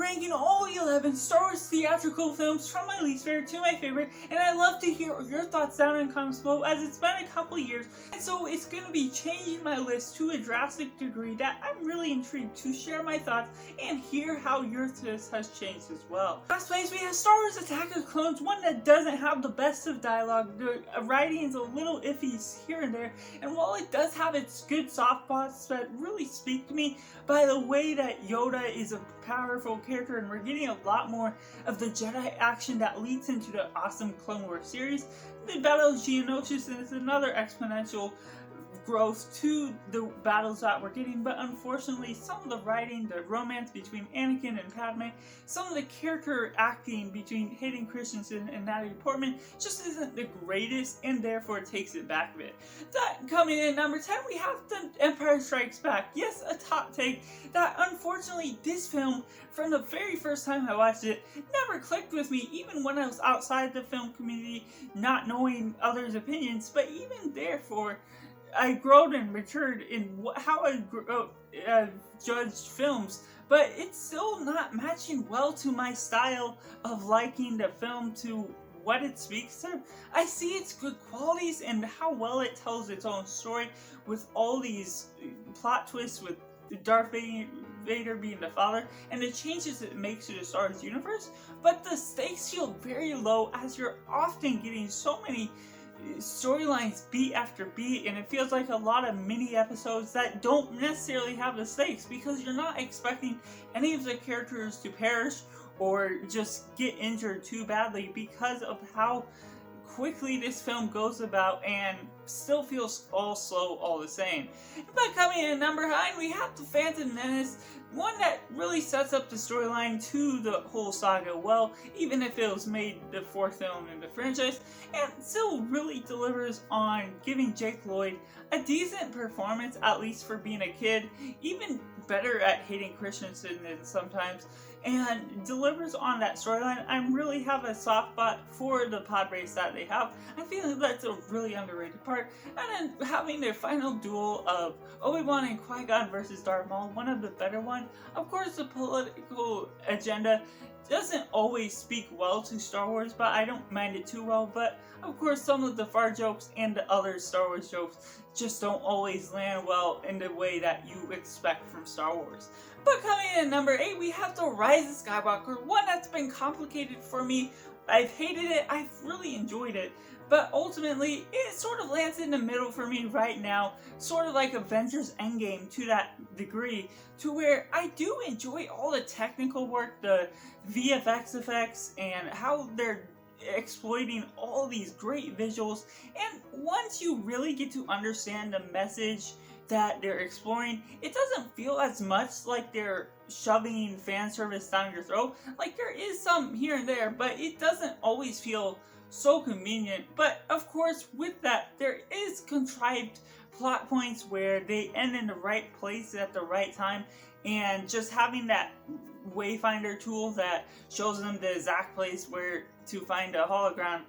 ranking all 11 Star Wars theatrical films from my least favorite to my favorite, and I'd love to hear your thoughts down in the comments below, as it's been a couple years, and so it's going to be changing my list to a drastic degree that I'm really intrigued to share my thoughts and hear how your list has changed as well. Last place, we have Star Wars Attack of Clones, one that doesn't have the best of dialogue. The writing is a little iffy here and there, and while it does have its good soft spots that really speak to me by the way that Yoda is a powerful character, and we're getting a lot more of the Jedi action that leads into the awesome Clone Wars series. The Battle of Geonosis is another exponential growth to the battles that we're getting, but unfortunately some of the writing, the romance between Anakin and Padme, some of the character acting between Hayden Christensen and Natalie Portman just isn't the greatest, and therefore takes it back a bit. That coming in at number 10, we have The Empire Strikes Back. Yes, a top take that unfortunately this film, from the very first time I watched it, never clicked with me, even when I was outside the film community, not knowing others' opinions, but even therefore I grown and matured in how I judged films, but it's still not matching well to my style of liking the film to what it speaks to. I see its good qualities and how well it tells its own story with all these plot twists with Darth Vader being the father and the changes it makes to the Star Wars universe, but the stakes feel very low as you're often getting so many storylines beat after beat, and it feels like a lot of mini episodes that don't necessarily have the stakes because you're not expecting any of the characters to perish or just get injured too badly because of how quickly this film goes about, and still feels all slow all the same. But coming in at number 9, we have The Phantom Menace, one that really sets up the storyline to the whole saga well, even if it was made the 4th film in the franchise, and still really delivers on giving Jake Lloyd a decent performance, at least for being a kid, even better at Hayden Christensen than sometimes, and delivers on that storyline. I really have a soft spot for the pod race that they have. I feel like that's a really underrated part. And then having their final duel of Obi-Wan and Qui-Gon versus Darth Maul, one of the better ones. Of course, the political agenda doesn't always speak well to Star Wars, but I don't mind it too well. But of course, some of the far jokes and the other Star Wars jokes just don't always land well in the way that you expect from Star Wars. But coming in at number 8, we have The Rise of Skywalker, one that's been complicated for me. I've hated it, I've really enjoyed it, but ultimately it sort of lands in the middle for me right now, sort of like Avengers Endgame to that degree, to where I do enjoy all the technical work, the VFX effects, and how they're exploiting all these great visuals, and once you really get to understand the message that they're exploring, it doesn't feel as much like they're shoving fan service down your throat. Like, there is some here and there, but it doesn't always feel so convenient. But of course, with that, there is contrived plot points where they end in the right place at the right time, and just having that wayfinder tool that shows them the exact place where to find a hologram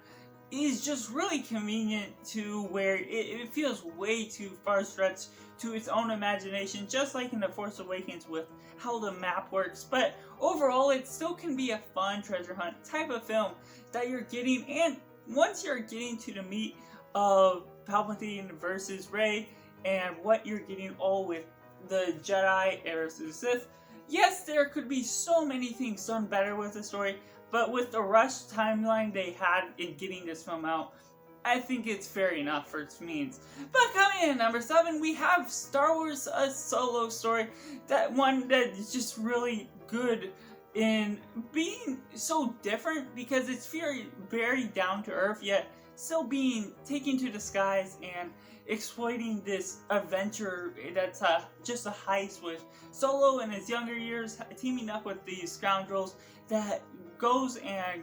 is just really convenient, to where it feels way too far stretched to its own imagination, just like in The Force Awakens with how the map works. But overall, it still can be a fun treasure hunt type of film that you're getting, and once you're getting to the meat of Palpatine versus Rey and what you're getting all with the Jedi versus Sith, yes, there could be so many things done better with the story, but with the rush timeline they had in getting this film out, I think it's fair enough for its means. But coming in at number 7, we have Star Wars A Solo Story, that one that is just really good in being so different, because it's very down to earth, yet still being taken to the skies and exploiting this adventure that's just a heist with Solo in his younger years teaming up with these scoundrels that goes and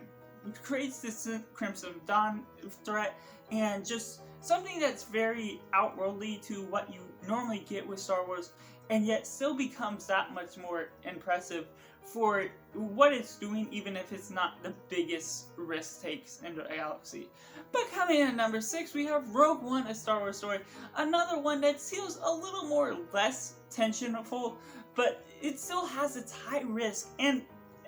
creates this Crimson Dawn threat, and just something that's very outworldly to what you normally get with Star Wars, and yet still becomes that much more impressive for what it's doing, even if it's not the biggest risk takes in the galaxy. But coming in at number 6, we have Rogue One, A Star Wars Story, another one that feels a little more less tensionful, but it still has its high risk, and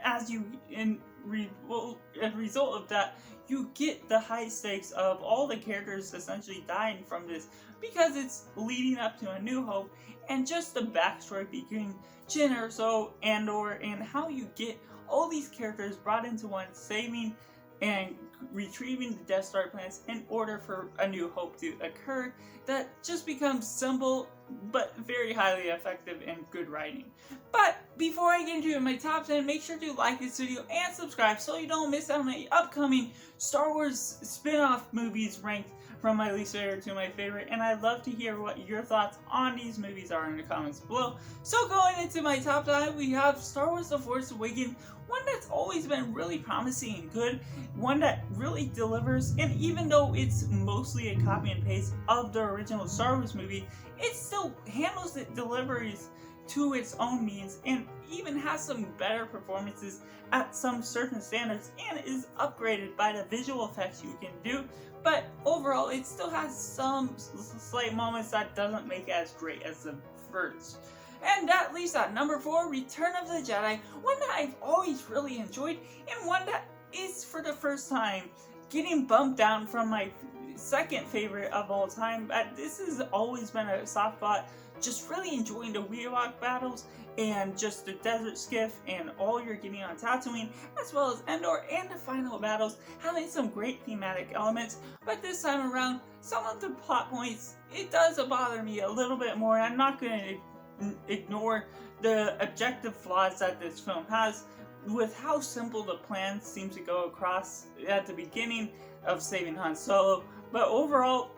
as you as a result of that, you get the high stakes of all the characters essentially dying from this, because it's leading up to A New Hope, and just the backstory between Jyn Erso, Andor, and how you get all these characters brought into one, saving and retrieving the Death Star plans in order for A New Hope to occur. That just becomes simple but very highly effective and good writing. But before I get into my top 10, make sure to like this video and subscribe so you don't miss out on my upcoming Star Wars spin-off movies ranked from my least favorite to my favorite, and I'd love to hear what your thoughts on these movies are in the comments below. So going into my top 5, we have Star Wars The Force Awakens, one that's always been really promising and good, one that really delivers, and even though it's mostly a copy and paste of the original Star Wars movie, it still handles it deliveries to its own means, and even has some better performances at some certain standards, and is upgraded by the visual effects you can do. But overall, it still has some slight moments that doesn't make it as great as the first. And that leaves at number 4, Return of the Jedi, one that I've always really enjoyed, and one that is for the first time getting bumped down from my second favorite of all time. But this has always been a soft spot, just really enjoying the Ewok battles and just the desert skiff and all you're getting on Tatooine, as well as Endor and the final battles, having some great thematic elements. But this time around, some of the plot points, it does bother me a little bit more. I'm not going to ignore the objective flaws that this film has, with how simple the plan seems to go across at the beginning of saving Han Solo. But overall,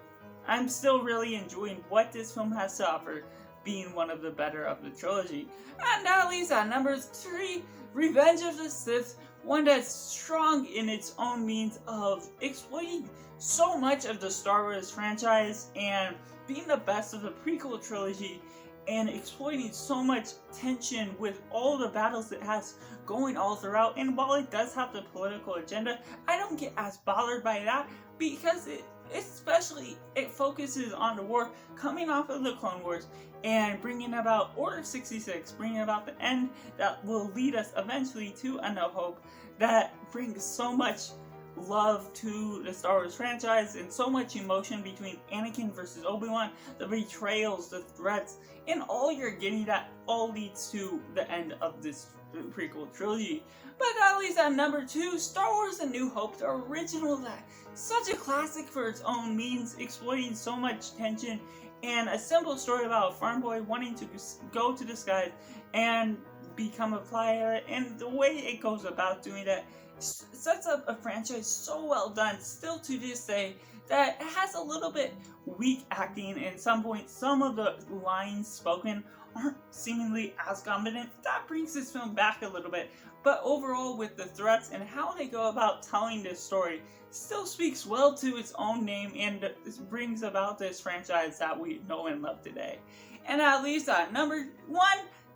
I'm still really enjoying what this film has to offer, being one of the better of the trilogy. And that leaves at number 3, Revenge of the Sith, one that's strong in its own means of exploiting so much of the Star Wars franchise and being the best of the prequel trilogy, and exploiting so much tension with all the battles it has going all throughout. And while it does have the political agenda, I don't get as bothered by that, because it focuses on the war coming off of the Clone Wars and bringing about Order 66, bringing about the end that will lead us eventually to A New Hope, that brings so much love to the Star Wars franchise and so much emotion between Anakin versus Obi-Wan, the betrayals, the threats, and all you're getting, that all leads to the end of this prequel trilogy. But that leaves at number 2, Star Wars A New Hope, the original, that such a classic for its own means, exploiting so much tension and a simple story about a farm boy wanting to go to the skies and become a pilot, and the way it goes about doing that sets up a franchise so well done, still to this day, that it has a little bit weak acting and some points. Some of the lines spoken aren't seemingly as confident. That brings this film back a little bit, but overall, with the threats and how they go about telling this story, still speaks well to its own name, and brings about this franchise that we know and love today. And at least at number 1,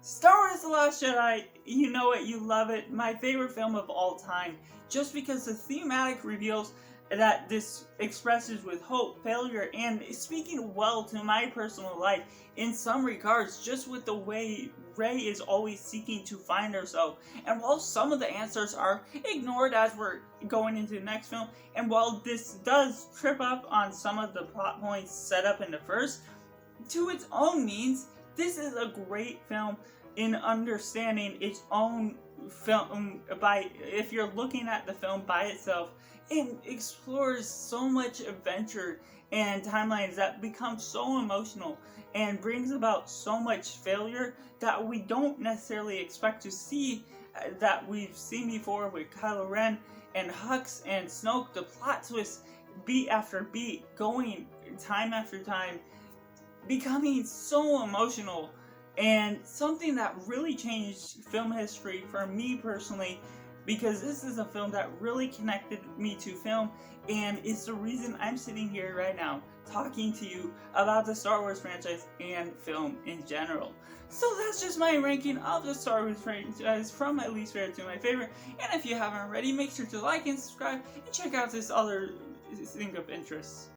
Star Wars The Last Jedi. You know it, you love it, my favorite film of all time, just because the thematic reveals that this expresses with hope, failure, and speaking well to my personal life in some regards, just with the way Rey is always seeking to find herself. And while some of the answers are ignored as we're going into the next film, and while this does trip up on some of the plot points set up in the first, to its own means, this is a great film in understanding its own film. By if you're looking at the film by itself, it explores so much adventure and timelines that become so emotional and brings about so much failure that we don't necessarily expect to see, that we've seen before with Kylo Ren and Hux and Snoke. The plot twists, beat after beat, going time after time, becoming so emotional, and something that really changed film history for me personally, because this is a film that really connected me to film, and it's the reason I'm sitting here right now talking to you about the Star Wars franchise and film in general. So that's just my ranking of the Star Wars franchise from my least favorite to my favorite. And if you haven't already, make sure to like and subscribe and check out this other thing of interest.